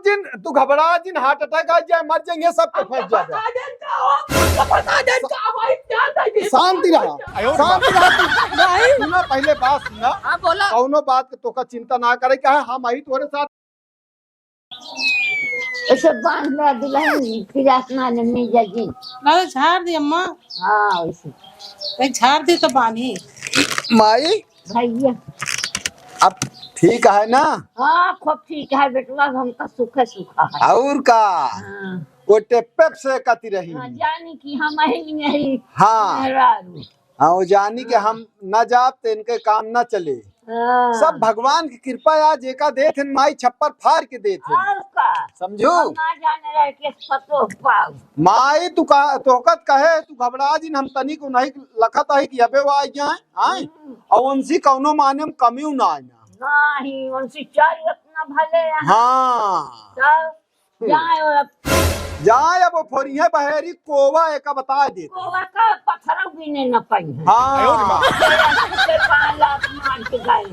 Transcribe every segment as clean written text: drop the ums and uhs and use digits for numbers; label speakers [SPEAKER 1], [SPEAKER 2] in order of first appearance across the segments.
[SPEAKER 1] जिन तू घबरा जिन heart attack आ जाए मर जाएंगे सब तो फंस जाए। शांति रहा शांति रहा सुना पहले बात सुना। कौनो बात के तोका चिंता ना करे क्या है हम आई तोरे साथ
[SPEAKER 2] ऐसे बांध ले दुल्हन फिर आसमान में जगी
[SPEAKER 3] ना झाड़ दी अम्मा।
[SPEAKER 2] हाँ वैसे
[SPEAKER 3] झाड़ दी तो बांधी
[SPEAKER 1] माई
[SPEAKER 2] भैया
[SPEAKER 1] अब ठीक है ना।
[SPEAKER 2] हाँ खूब ठीक है बेटवा हमका सूखा सूखा है।
[SPEAKER 1] और का
[SPEAKER 2] हाँ
[SPEAKER 1] वो टेपेप से कती रही
[SPEAKER 2] जानी कि हम यही
[SPEAKER 1] हाँ
[SPEAKER 2] मेहरारू।
[SPEAKER 1] हाँ वो जानी के हम न जाप तो इनके काम न चले।
[SPEAKER 2] हाँ।
[SPEAKER 1] सब भगवान की कृपा आज एका दे थे माई छप्पर फाड़ के दे थे
[SPEAKER 2] और का
[SPEAKER 1] समझो
[SPEAKER 2] ना जाने रहे के पतो पाऊ
[SPEAKER 1] माई तू तोकत कहे तू घबरा जिन हम तनी को नहीं लखत है कि अबे वो आ जाए आए और उनसी कौनो माने में कमी ना आए
[SPEAKER 2] नहीं उनसे चार इतना भले हैं।
[SPEAKER 1] हाँ
[SPEAKER 2] तब जाए और
[SPEAKER 1] जाए अब वो फोरिया बहेरी कोवा एक बता दे
[SPEAKER 2] कोवा का पत्थर भी न पाई है।
[SPEAKER 1] हाँ
[SPEAKER 2] मार के गए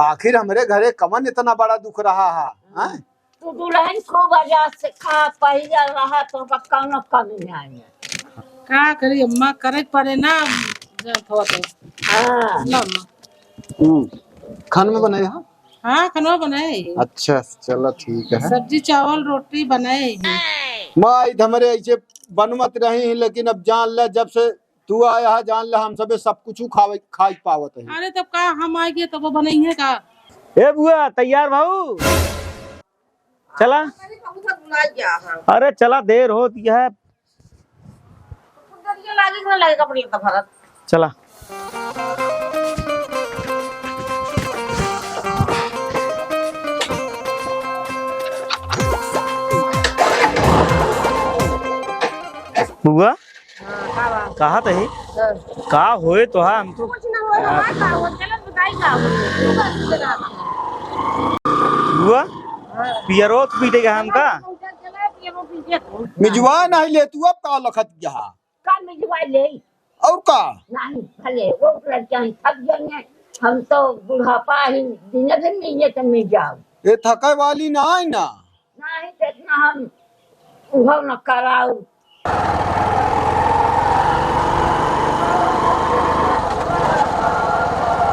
[SPEAKER 1] आखिर हमारे घरे कमन इतना बड़ा दुख रहा है हाँ?
[SPEAKER 2] तू दुल्हन को वजह से खा पहिया रहा तो कौनो कमी नहीं आई।
[SPEAKER 3] का करी अम्मा करे पड़े ना जब हो तो।
[SPEAKER 2] हाँ
[SPEAKER 3] ना
[SPEAKER 1] खान में बनाए हाँ
[SPEAKER 3] हाँ खनवा बनाए
[SPEAKER 1] अच्छा चलो ठीक है।
[SPEAKER 3] सब्जी चावल रोटी बनाए
[SPEAKER 1] माई हमारे ऐसे बनमत रही लेकिन अब जान ले जब से तू आया है जान ले हम सब कुछ खाई पावत है।
[SPEAKER 3] अरे तब का हम आ गए तब वो बनाई है का।
[SPEAKER 4] ए बुआ तैयार भाऊ चला। अरे चला देर होती है चला। बुआ कहा तही का होए तो हा हम तो बुआ पियरोत पीटेगा हमका
[SPEAKER 1] मिजवा नहीं ले तू अब का लखत यहाँ
[SPEAKER 2] का मिजवा ले
[SPEAKER 1] और का
[SPEAKER 2] नहीं भले वो लड़कियां थक जाएंगे हम तो बुढ़ापा ही दिन दिन में ये तो मिल जाओ
[SPEAKER 1] ये थके वाली ना है ना
[SPEAKER 2] नहीं देखना हम उहो न कराओ।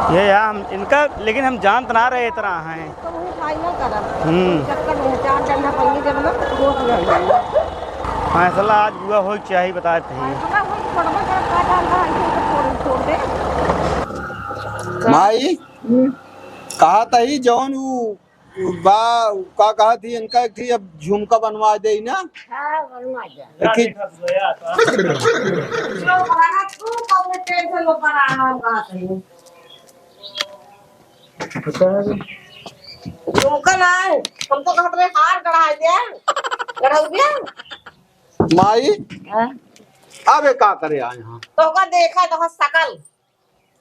[SPEAKER 4] ये यार हम इनका लेकिन हम जानत ना रहे इतना हैं फैसला आज बुआ हो चाहिए बता थे
[SPEAKER 1] माई कहा तही जौन बा का कहा थी इनका थी अब झुमका बनवा दे ना।
[SPEAKER 2] हाँ बनवा दे
[SPEAKER 5] हमको हार गढ़ा दे
[SPEAKER 1] माई अब का करे आए यहाँ
[SPEAKER 5] तो का देखा तो सकल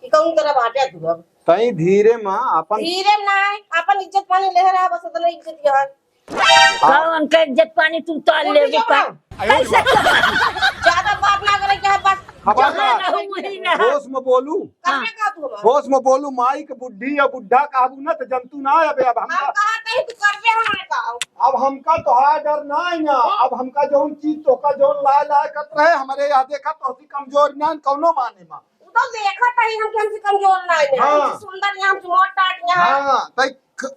[SPEAKER 5] कि कौन तरह बाटे तू अब
[SPEAKER 1] कहीं धीरे माँ अपन
[SPEAKER 5] धीरे ना अपन इज्जत पानी ले रहा बस उतना इज्जत यहाँ
[SPEAKER 2] कौन का इज्जत पानी तू ताल ले कैसे
[SPEAKER 5] ज्यादा बात ना करे क्या बस
[SPEAKER 1] होश में बोलू
[SPEAKER 5] करने का तू
[SPEAKER 1] होश में बोलू माई के बुढ़ी या बुढ़ा काबू ना तो जंतु ना है अब
[SPEAKER 5] हम कहा कहीं तू करबे हमारे का
[SPEAKER 1] अब हमका तोहार डर ना है ना अब हमका जौन चीज तोका जौन ला कर रहे हमारे यहाँ देखा तो कमजोर ना कौनो माने माँ
[SPEAKER 5] तो देखा तही हम हमसे कमजोर ना है
[SPEAKER 1] हाँ।
[SPEAKER 5] सुंदर यहाँ हमसे मोटा यहाँ
[SPEAKER 1] हाँ तई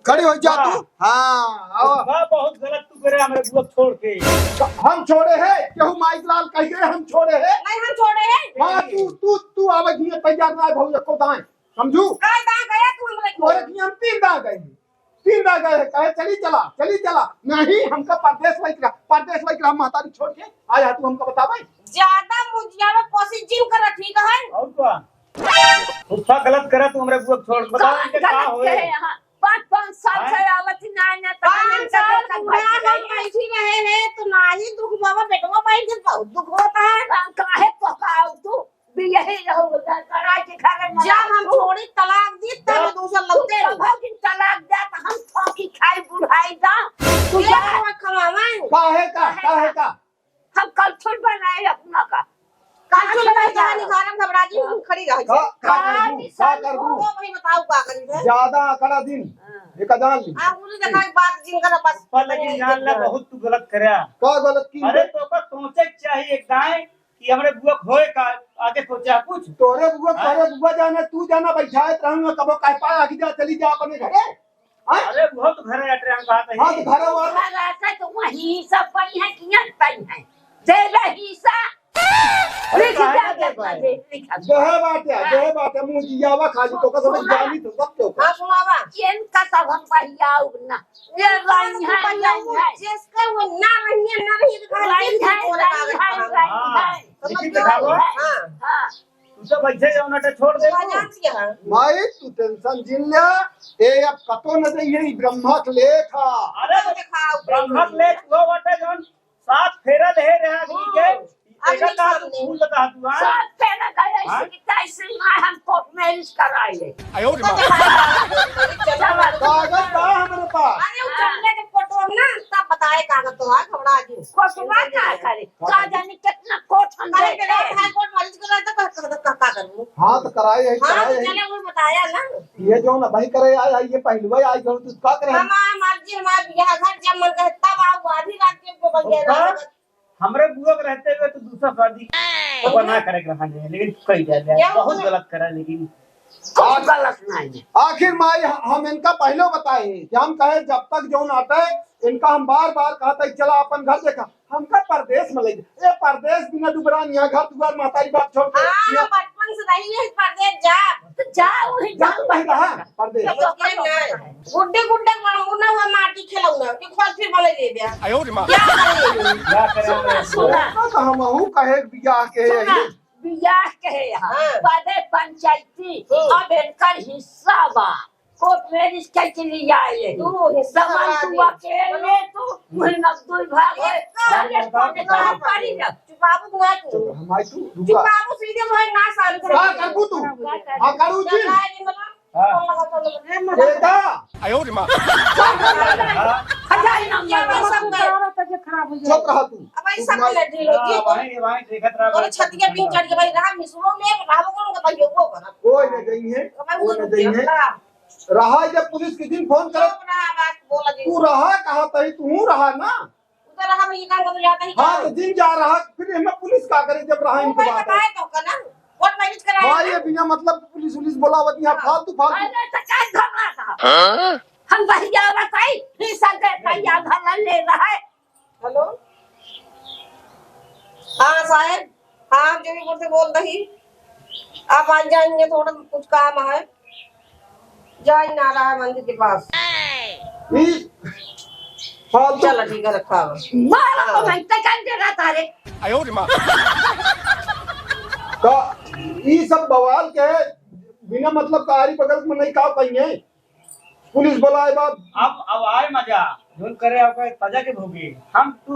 [SPEAKER 1] खड़ी हो जा तू हाँ
[SPEAKER 4] बहुत गलत तू करे हमारे बुआ छोड़ के
[SPEAKER 1] हम छोड़े हैं केहू माइक लाल कह गए हम छोड़े हैं
[SPEAKER 5] नहीं हम छोड़े हैं
[SPEAKER 1] हाँ तू आवे घी तैयार ना भाऊ एको दाएं समझू
[SPEAKER 5] काय दा गया तू हमरे को
[SPEAKER 1] तोरे की हम 3 दाग गए कहे चली चला नहीं हमका परदेश लाइक रहा महतारी छोड़ के आया तू हमको बतावे
[SPEAKER 5] ज्यादा मुझिया में कोशिश जिम कर ठीक है
[SPEAKER 4] और क्या उसका गलत करे तू हमारे बुआ छोड़ बता इनके का होए
[SPEAKER 2] 5 साल से आवत ना ना
[SPEAKER 5] ऐसी रहे हैं तो ना ही दुख बाबा बेटवा भाई के बहुत दुख होता है
[SPEAKER 2] काहे पकाओ तू भी यही रहो करा के खा
[SPEAKER 5] जब हम थोड़ी तलाक दी तब दूसरा लगते
[SPEAKER 2] दिन तलाक दे तो हम थोकी खाई बुढ़ाई दा तू
[SPEAKER 5] कमावा
[SPEAKER 1] काहे का
[SPEAKER 2] हम कल थोड़ बनाए अपना का
[SPEAKER 5] काजू लगाई कहानी खाना घबरा जी खड़ी रह
[SPEAKER 1] का कर दूं
[SPEAKER 5] वो भाई बताओ का करी थे
[SPEAKER 1] ज्यादा आंकड़ा दिन एक जान ली
[SPEAKER 5] आ पूरी देखा बात जिनका बस
[SPEAKER 4] पर लेकिन जान ले बहुत तू गलत करया।
[SPEAKER 1] का गलत की
[SPEAKER 4] अरे तो का सोचे चाहिए एक गाय कि हमरे बुआ होए का आगे सोचा कुछ।
[SPEAKER 1] तोरे बुआ जाना तू जाना बैठाए रहूंगा कबो कह पाया कि जा चली जा अपने घरे। हां
[SPEAKER 4] अरे बहुत घर है ट्रेन बात है।
[SPEAKER 1] हां तो घर वाला
[SPEAKER 2] रहता तो वही सब पड़ी है किया पड़ी है दे हिस्सा लिख
[SPEAKER 1] जहे बात है मुंह जियावा खाली तो का समझ जानी तो सब तो
[SPEAKER 5] हां सुनावा
[SPEAKER 2] इनका सब हम पहियाऊ ना ये लाइन है
[SPEAKER 5] जिसका वो ना रही
[SPEAKER 2] लाइन है
[SPEAKER 4] लेकिन दिखाओ
[SPEAKER 5] हां
[SPEAKER 2] हां
[SPEAKER 4] तू तो बच्चे जाना तो छोड़ दे तू।
[SPEAKER 1] माई तू टेंशन जिन ले ए अब कतो न दे ये ब्रह्मक लेखा।
[SPEAKER 4] अरे
[SPEAKER 5] दिखाओ
[SPEAKER 4] ब्रह्मक ले वो वाटे जोन सात फेरा ले रहा जी के एका का तू फूल लगा तू। हां
[SPEAKER 2] सब पहले गए इसकी कैसे ना हम कोर्ट मैरिज कराए
[SPEAKER 1] आयो रे कागज का हमरे पास
[SPEAKER 5] अरे वो चलने के फोटो में ना तब बताए कागज तो हां घबरा जी
[SPEAKER 2] कोर्टवा क्या करे का जाने कितना कोर्ट हम
[SPEAKER 5] अरे
[SPEAKER 2] दे
[SPEAKER 5] हाई कोर्ट मरीज को रहता का करूं
[SPEAKER 1] हां तो कराए है
[SPEAKER 5] हां
[SPEAKER 1] कराए है
[SPEAKER 5] चले वो बताया ना
[SPEAKER 1] ये जो ना भाई करे आया ये पहली बार आई जो तू का करे
[SPEAKER 5] हमारा मर्जी हमारा बियाह घर जब मन करे तब आओ आधी रात के बन गया
[SPEAKER 4] हमरे बुआ के रहते हुए तो दूसरा शादी तो ना करे के रखा है लेकिन कई जा बहुत गलत करा लेकिन
[SPEAKER 2] कोई गलत नहीं है।
[SPEAKER 1] आखिर माई हम इनका पहले बताए कि हम कहे जब तक जो नाता है इनका हम बार बार कहते चला अपन घर देखा हमका परदेश में ले ए परदेश बिना दुबरान यहाँ घर दुआर मातारी बात छोड़ के
[SPEAKER 5] हां बचपन से रही है परदेश जा
[SPEAKER 2] तो जाओ ही
[SPEAKER 1] जा पहले रहा परदेश
[SPEAKER 5] गुड्डे गुड्डे मुना हुआ माटी खिलौना कि खोल फिर बने दे दिया
[SPEAKER 1] आयो रे मां
[SPEAKER 4] क्या करे
[SPEAKER 2] सुना
[SPEAKER 1] तो हम हूं कहे बियाह के
[SPEAKER 2] सुना बियाह कहे यहाँ पहले पंचायती अब इनकर हिस्सा बा कोर्ट मैरिज के लिए आए
[SPEAKER 5] तू हिस्सा
[SPEAKER 2] तू अकेले तो मुझे मजदूर भाग है पहले तो करी ना
[SPEAKER 5] बाबू ना तू
[SPEAKER 1] हमारी तू रुका
[SPEAKER 5] बाबू सीधे वो ना साल
[SPEAKER 1] का करबू तू आ करू जी बेटा आयो रे मां
[SPEAKER 2] हजाई ना
[SPEAKER 5] सब
[SPEAKER 3] खराब हो
[SPEAKER 1] चुप रहा तू
[SPEAKER 5] अब भाई सब ले दी लो जी
[SPEAKER 4] वहीं देखत रहा
[SPEAKER 5] और छत के पिन चढ़ के भाई राम मिसरो में राम कौन का भाई वो करा
[SPEAKER 1] कोई नहीं गई है कोई नहीं गई है रहा जब पुलिस के दिन फोन करे तू रहा कहा तही तू रहा ना
[SPEAKER 5] उधर रहा मैं ये काम कर जाता ही
[SPEAKER 1] हाँ तो दिन जा रहा फिर हमें पुलिस का करे जब रहा इनके
[SPEAKER 5] भाई
[SPEAKER 1] बात
[SPEAKER 5] बताए तो का ना वोट मैरिज कराया
[SPEAKER 1] भाई ये बिना मतलब पुलिस पुलिस बोलावत यहाँ फालतू फालतू
[SPEAKER 2] मैंने तो क्या घबरा था हम भैया बताई फिर संगे भैया घर ले रहा है
[SPEAKER 5] हेलो हाँ साहब हाँ जमीपुर से बोल रही आप आ जाएंगे थोड़ा कुछ काम है जा ही ना रहा है मंदिर के पास
[SPEAKER 1] फालतू
[SPEAKER 5] चलो ठीक है रखा
[SPEAKER 2] मारा तो मैं तक दे रहा था रे
[SPEAKER 1] आयो रे मां का ये सब बवाल के बिना मतलब कारी बगल में नहीं का पाएंगे पुलिस बुलाए बाप
[SPEAKER 4] अब आए मजा जोन करे आपका ताजा के भोगी हम तू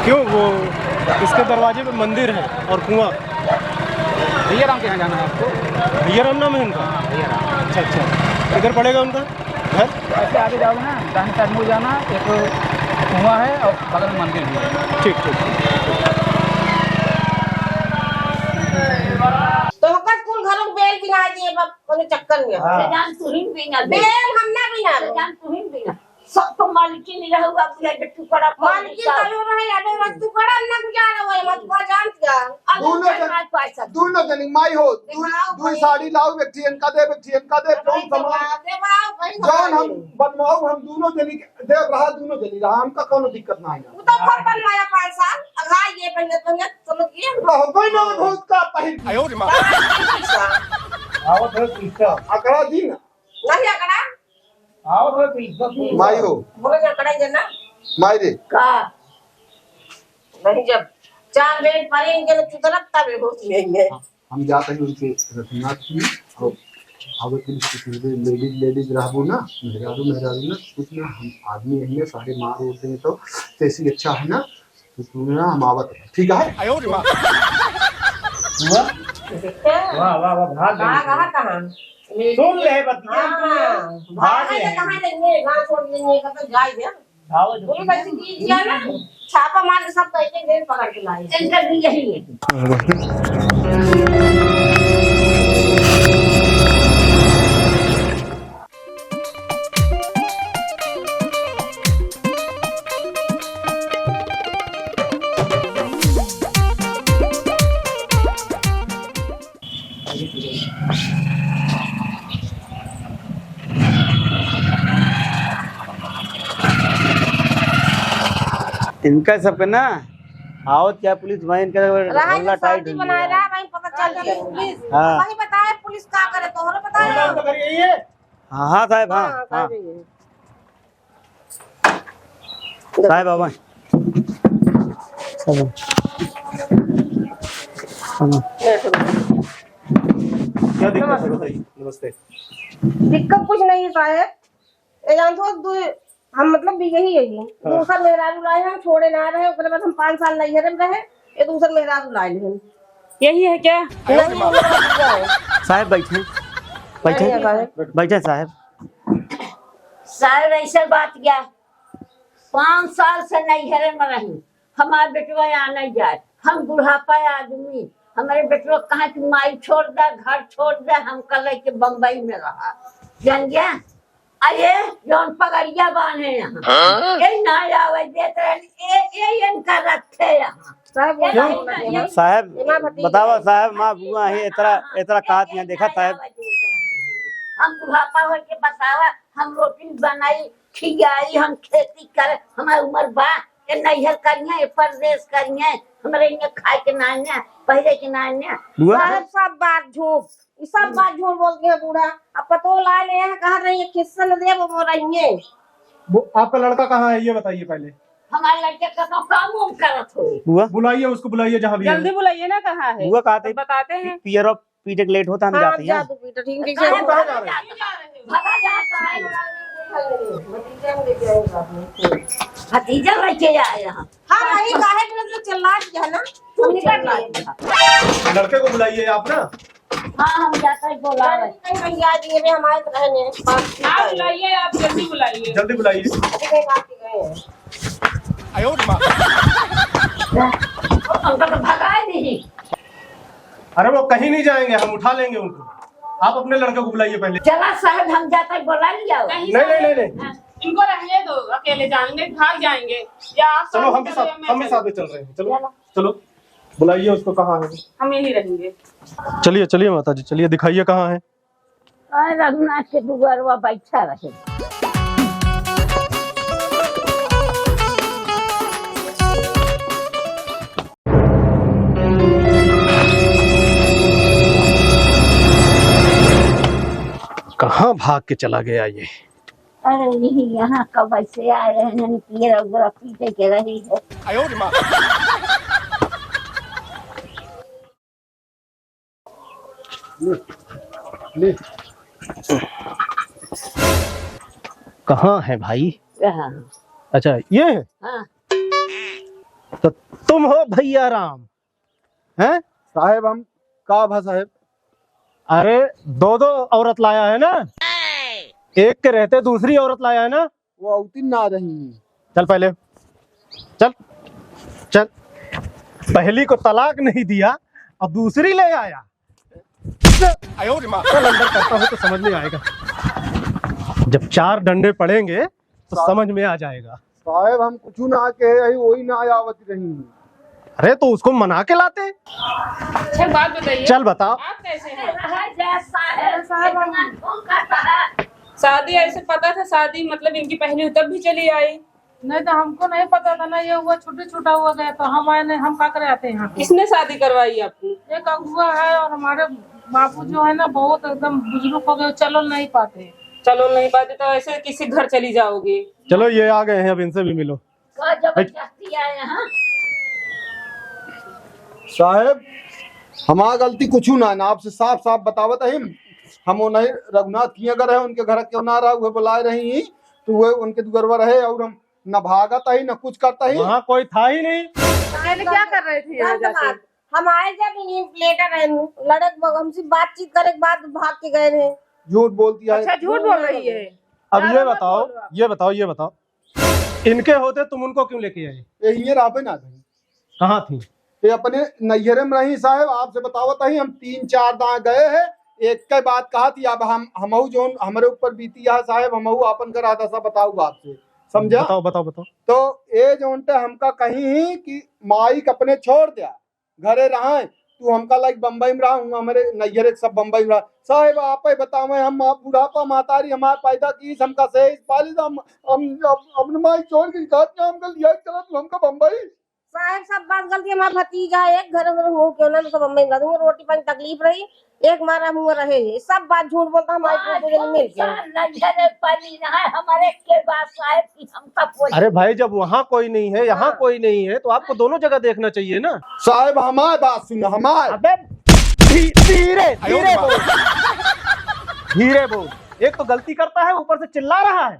[SPEAKER 6] क्यों वो इसके दरवाजे पे मंदिर है और कुआं।
[SPEAKER 7] भैया राम के यहाँ जाना है आपको।
[SPEAKER 6] भैया राम नाम है उनका। अच्छा अच्छा इधर पड़ेगा उनका घर।
[SPEAKER 7] ऐसे आगे जाओगे ना दाहिने साइड में जाना एक कुआं है और बगल में मंदिर भी है।
[SPEAKER 6] ठीक ठीक
[SPEAKER 5] तो होगा स्कूल घरों बेल बिना दिए बाप चक्कर में
[SPEAKER 2] जान तू ही बिना
[SPEAKER 5] बेल हम ना बिना
[SPEAKER 2] जान तू ही बिना सब तो मालिकी नहीं रहूगा पूरा गट्टू कड़ा
[SPEAKER 5] मालिकी करो रहे अबे वस्तु कड़ा ना गुजारा हुआ मत को जान क्या
[SPEAKER 1] दोनों जनी माई हो दू साड़ी लाओ व्यक्ति इनका दे कौन सामान जान हम बनवाओ हम दोनों जनी देव रहा दोनों जनी रहा हमका कोनो दिक्कत ना आएगा
[SPEAKER 5] वो तो खूब बनवाया 5 साल अगा ये पंडित समझ गए
[SPEAKER 1] रहो कोई ना भूत का पहिल आयो रे मां
[SPEAKER 4] आओ तो पीछे
[SPEAKER 1] अकड़ा दिन
[SPEAKER 5] नहीं अकड़ा
[SPEAKER 4] आओ तो पीछे
[SPEAKER 1] माई हो
[SPEAKER 5] बोले अकड़ा जना
[SPEAKER 1] माई रे
[SPEAKER 2] का
[SPEAKER 5] नहीं जब 4 बेल पड़ेंगे तो तरफ तब होती है
[SPEAKER 1] हम जाते हैं उनके रघुनाथ जी और आवे पुलिस की लेडीज रहबो ना मेहरारू ना कुछ ना हम आदमी है सारे मार उड़ते हैं तो ऐसी अच्छा है ना तो तू ना हम आवत ठीक है आयो रे मां
[SPEAKER 4] हुआ
[SPEAKER 5] देखते हैं।
[SPEAKER 4] वाह वाह वाह भाग
[SPEAKER 5] कहाँ
[SPEAKER 4] गई
[SPEAKER 5] कहाँ
[SPEAKER 4] सुन ले बतिया भाग ले
[SPEAKER 5] कहाँ देंगे गाँव छोड़ देंगे कब तक जाए भैया
[SPEAKER 4] आओ जो
[SPEAKER 5] पुलिस ऐसी चीज किया ना छापा मार के सब तरीके डेढ़ पकड़ के लाए
[SPEAKER 2] इनका भी यही है।
[SPEAKER 4] इनका सब ना आओ क्या पुलिस भाई इनका हल्ला टाइट हो
[SPEAKER 5] बनाए
[SPEAKER 4] गया
[SPEAKER 5] रहा भाई पता चल गया पुलिस
[SPEAKER 4] हाँ।
[SPEAKER 5] वही बताए पुलिस क्या करे तो हमें बताया
[SPEAKER 4] हाँ हाँ साहब हाँ हाँ साहब बाबा क्या दिक्कत है बताइए नमस्ते
[SPEAKER 5] दिक्कत कुछ नहीं साहब ये जानते हो हम मतलब भी यही है जी दूसरा मेहरारू लाए हम छोड़े ना रहे उसके बाद हम 5 साल नैहरे में रहे ये दूसरा मेहरारू लाए हैं
[SPEAKER 3] यही है क्या?
[SPEAKER 4] साहब बैठे बैठे बैठे साहब
[SPEAKER 2] साहब ऐसे बात क्या 5 साल से नैहरे में रही हमारे बेटवा यहाँ नहीं जाए हम बुढ़ापा आदमी हमारे बेटवा कहा की माई छोड़ दे घर छोड़ दे हम कल के बम्बई में रहा जान गया अरे जौन पगड़िया बांधे यहाँ ये ना आवे देते ये इनका रखे यहाँ
[SPEAKER 4] साहब बताओ साहब माँ बुआ है इतना कात यहाँ देखा साहब
[SPEAKER 2] हम बुढ़ापा हो के बतावा हम रोटी बनाई खियाई हम खेती करे हमारी उम्र बा ये नैहर करिए परदेश करिए हमारे यहाँ खाए के नान्या पहले के नान्या
[SPEAKER 5] साहब सब बात झूठ ये सब बात झूठ बोलते हैं बूढ़ा अब पतो ला ले हैं कहा रही है किस्सा न दे वो रही है
[SPEAKER 6] आपका लड़का कहाँ है ये बताइए पहले।
[SPEAKER 2] हमारे लड़के का तो काम उम करत हो
[SPEAKER 4] बुआ
[SPEAKER 6] बुलाइए उसको, बुलाइए जहाँ भी है।
[SPEAKER 3] जल्दी बुलाइए ना, कहाँ है?
[SPEAKER 4] बुआ कहते
[SPEAKER 3] बताते हैं।
[SPEAKER 4] पियर ऑफ पीटे लेट होता हम जाते हैं
[SPEAKER 5] ठीक
[SPEAKER 2] कहाँ
[SPEAKER 5] है
[SPEAKER 2] भागा जाता है भतीजा लेके आए यहाँ
[SPEAKER 5] हाँ वही काहे के मतलब चिल्ला दिया है ना
[SPEAKER 2] तुम निकल गए
[SPEAKER 6] लड़के को बुलाइए आप ना।
[SPEAKER 2] हाँ हम जाता है बोला रहे
[SPEAKER 5] कहीं भैया दिए भी हमारे तो रहने
[SPEAKER 3] आप बुलाइए, आप जल्दी बुलाइए।
[SPEAKER 6] जल्दी बुलाइए।
[SPEAKER 5] कहीं बात गए हैं
[SPEAKER 2] हमको तो भगाए नहीं
[SPEAKER 6] अरे वो कहीं नहीं जाएंगे, हम उठा लेंगे उनको। आप अपने लड़के को बुलाइए पहले।
[SPEAKER 2] चला साहब हम जाता है बोला लिया
[SPEAKER 6] नहीं नहीं नहीं नहीं
[SPEAKER 3] इनको रहने दो, अकेले जाएंगे भाग जाएंगे या आप
[SPEAKER 6] चलो हम भी साथ में चल रहे हैं। चलो चलो बुलाइए उसको। कहाँ है?
[SPEAKER 3] हम यही रहेंगे।
[SPEAKER 6] चलिए चलिए माता जी चलिए, दिखाइए कहाँ है।
[SPEAKER 2] रघुनाथ के दुगरवा बैठा रहे
[SPEAKER 6] कहाँ भाग के चला गया ये?
[SPEAKER 2] अरे यही यहाँ कब ऐसे आ रहे हैं पीछे के रही है
[SPEAKER 6] ले। कहाँ है भाई?
[SPEAKER 2] हाँ।
[SPEAKER 6] अच्छा ये है?
[SPEAKER 2] हाँ।
[SPEAKER 6] तो तुम हो भैया राम हैं?
[SPEAKER 1] साहेब हम का भा साहेब?
[SPEAKER 6] अरे दो औरत लाया है ना, एक के रहते दूसरी औरत लाया है ना।
[SPEAKER 1] वो औती ना रही।
[SPEAKER 6] चल पहले चल चल, पहली को तलाक नहीं दिया अब दूसरी ले आया। चल अंदर करता हूँ तो समझ में आएगा, जब 4 डंडे पड़ेंगे तो समझ में आ जाएगा।
[SPEAKER 1] साहेब हम कुछ ना कहे वही ना आवती रही।
[SPEAKER 6] अरे तो उसको मना के लाते।
[SPEAKER 3] अच्छा बात बताइए,
[SPEAKER 6] चल बता।
[SPEAKER 3] आप कैसे हैं?
[SPEAKER 2] साहब
[SPEAKER 3] शादी ऐसे पता था, शादी मतलब इनकी पहली हुई तब भी चली आई?
[SPEAKER 8] नहीं तो हमको नहीं पता था ना, ये हुआ छोटे छोटा हुआ गया तो हम आए नहीं, हम क्या करे आते हैं यहाँ पे।
[SPEAKER 3] किसने शादी करवाई आपकी?
[SPEAKER 8] एक अगुआ है और हमारे बापू जो है ना बहुत एकदम बुजुर्ग हो गए, चलो नहीं पाते।
[SPEAKER 3] चलो नहीं पाते तो ऐसे किसी घर चली जाओगे?
[SPEAKER 6] चलो ये आ गए हैं, अब इनसे भी मिलो।
[SPEAKER 2] जबरदस्ती आए यहाँ
[SPEAKER 1] साहेब हमारा गलती कुछ ना ना, आपसे साफ साफ बतावत है हम वो नहीं रघुनाथ की अगर है उनके घर क्यों ना रहा, वो बुलाए रही तो वो उनके दुगरवा रहे और हम न भागता ही न कुछ करता ही।
[SPEAKER 6] वहाँ कोई था ही नहीं।
[SPEAKER 3] पहले क्या कर रहे थे यहाँ जाके?
[SPEAKER 5] हम आए जब इन्हीं लेटर रहे लड़क हमसे बातचीत करे के बाद भाग के गए रहे।
[SPEAKER 1] झूठ बोलती है।
[SPEAKER 8] अच्छा झूठ बोल रही है।
[SPEAKER 6] अब ये
[SPEAKER 8] ज्यादा मत
[SPEAKER 6] बताओ
[SPEAKER 8] बोलो आप।
[SPEAKER 6] ये बताओ ये बताओ, इनके होते तुम उनको क्यों लेके आए?
[SPEAKER 1] यही राबे ना थी,
[SPEAKER 6] कहाँ थी?
[SPEAKER 1] ये अपने नैहरे में रही साहब। आपसे बतावत ही हम 3-4 दां गए हैं। एक के बात कहा थी, अब हमहू जो हमारे ऊपर बीती है साहब, हमहू अपन करा था सब बताऊ आपसे, समझा?
[SPEAKER 6] बताओ बताओ बताओ।
[SPEAKER 1] तो ये जो हमका कहीं ही कि माइक अपने छोड़ दिया, घरे रहा तू हमका लाइक बम्बई में रहा हूँ, हमारे नैहरे सब बम्बई में रहा साहब। आप ही बतावे, हम बुढ़ापा मातारी हमारे पैदा की, हमका सही पाली, हम अपने माइक छोड़ के हमका लिया चला तू हमका बम्बई।
[SPEAKER 5] साहब सब बात गलती, हमारा भतीजा है एक घर में हूँ क्यों ना, सब मम्मी दूंगा रोटी पानी तकलीफ रही, एक मारा मुँह रहे, सब बात झूठ बोलता हमारे मिल गया।
[SPEAKER 2] हमारे के बाद साहब की हमका कोई
[SPEAKER 6] अरे भाई जब वहाँ कोई नहीं है, यहाँ कोई नहीं है, तो आपको दोनों जगह देखना चाहिए ना।
[SPEAKER 1] साहब हमारी बात सुनो, हमारे
[SPEAKER 6] अबे धीरे धीरे बोल, धीरे बोल। एक तो गलती करता है, ऊपर से चिल्ला रहा है।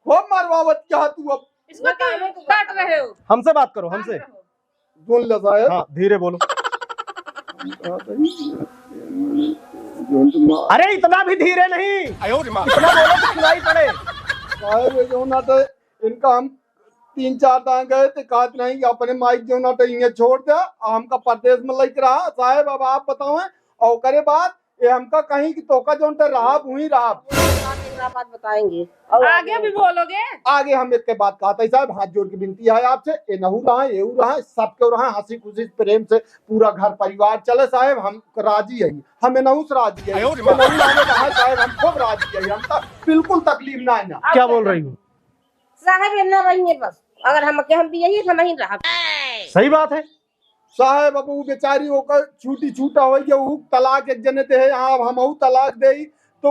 [SPEAKER 1] हो मरवावत क्या तू अब
[SPEAKER 8] इसको क्यों काट रहे हो?
[SPEAKER 6] हमसे बात करो, हमसे
[SPEAKER 1] बोल ले साहब।
[SPEAKER 6] हाँ धीरे बोलो। अरे इतना भी धीरे नहीं, इतना बोलो तो सुनाई पड़े।
[SPEAKER 1] साहब जो ना तो इनका हम 3-4 दां गए थे, कहा नहीं अपने माइक जो ना तो इन्हें छोड़ दिया, हमका प्रदेश में लग रहा साहब। अब आप बताओ और करे बात ये हमका कहीं की तोका जो रहा हुई रहा
[SPEAKER 5] बात बताएंगे
[SPEAKER 8] आगे भी बोलोगे?
[SPEAKER 1] आगे हम एक के बात कहा था साहब, हाथ जोड़ के विनती है आपसे, ये नहू रहा है, एऊ रहा है, सबके रहा है, हंसी खुशी प्रेम से पूरा घर परिवार चले साहब। हम राजी है, हमें नहू से राजी है, साहब हम खूब राजी है, हमका बिल्कुल तकलीफ ना है ना।
[SPEAKER 6] क्या बोल रही हूँ?
[SPEAKER 5] साहब ये न रही है बस, अगर हम भी यही हम ही रहा।
[SPEAKER 6] सही बात है
[SPEAKER 1] साहब। अब वो बेचारी होकर छूटी छूटा हो गया, तलाक एक जने दे यहाँ हम तलाक दे तो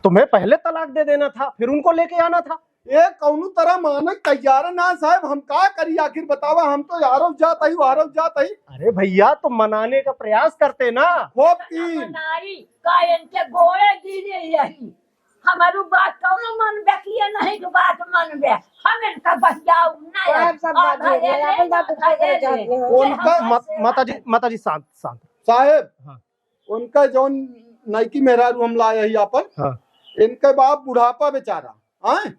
[SPEAKER 6] तुम्हें पहले तलाक दे देना था, फिर उनको लेके आना था।
[SPEAKER 1] एक कौनू तरह मानक तैयार ना साहब, हम क्या करिए आखिर बतावा, हम तो यारो जाता ही वारो जाता ही।
[SPEAKER 6] अरे भैया तो मनाने का प्रयास करते ना।
[SPEAKER 1] खूब की
[SPEAKER 2] कायन के गोड़े गिरे यही हमारू बात कौनो मन बेकिए नहीं के बात मन बे हम इनका बहियाऊ ना
[SPEAKER 5] सब बात है अपन बात उठा कर चाहते हैं।
[SPEAKER 1] उनका
[SPEAKER 6] माता जी शांत शांत
[SPEAKER 1] साहब।
[SPEAKER 6] हाँ।
[SPEAKER 1] उनका जो नईकी मेहरारू हम लाए ही अपन,
[SPEAKER 6] हाँ।
[SPEAKER 1] इनके बाप बुढ़ापा बेचारा है,